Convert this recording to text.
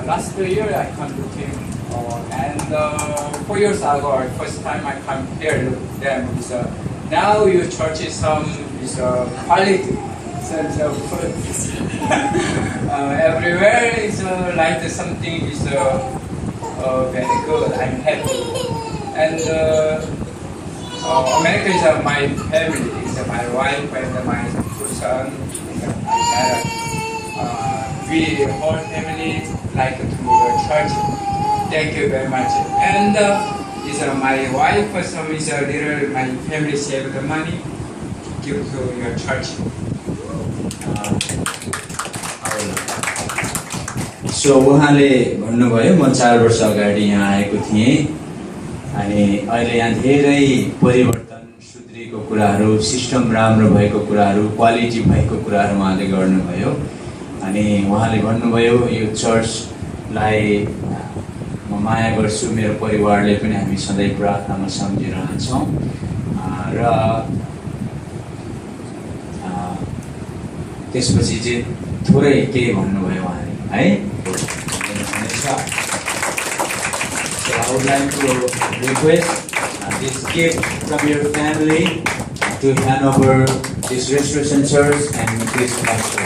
last year I come to him, and 4 years ago, first time I come here to them. Now your church is quality. So food everywhere is like something is very good. I'm happy. And America is my family. It's my wife and my two sons, my parents. We whole family like to church. Thank you very much. And is my wife. Some is a little. My family save the money to give to your church. सो उहाँले भन्नुभयो म 4 वर्ष अगाडि यहाँ आएको थिएँ अनि अहिले यहाँ धेरै परिवर्तन सुध्रिएको कुराहरू सिस्टम राम्रो भएको कुराहरू क्वालिटी भएको कुराहरू उहाँले गर्नुभयो अनि उहाँले भन्नुभयो यो चर्चलाई म माया गर्छु मेरो परिवारले पनि हामी सधैँ प्रार्थनामा सम्झिरहन्छौँ र त्यसपछि चाहिँ थोरै के भन्नुभयो उहाँले है So I would like to request this gift from your family to hand over this Restoration Church and this pastor.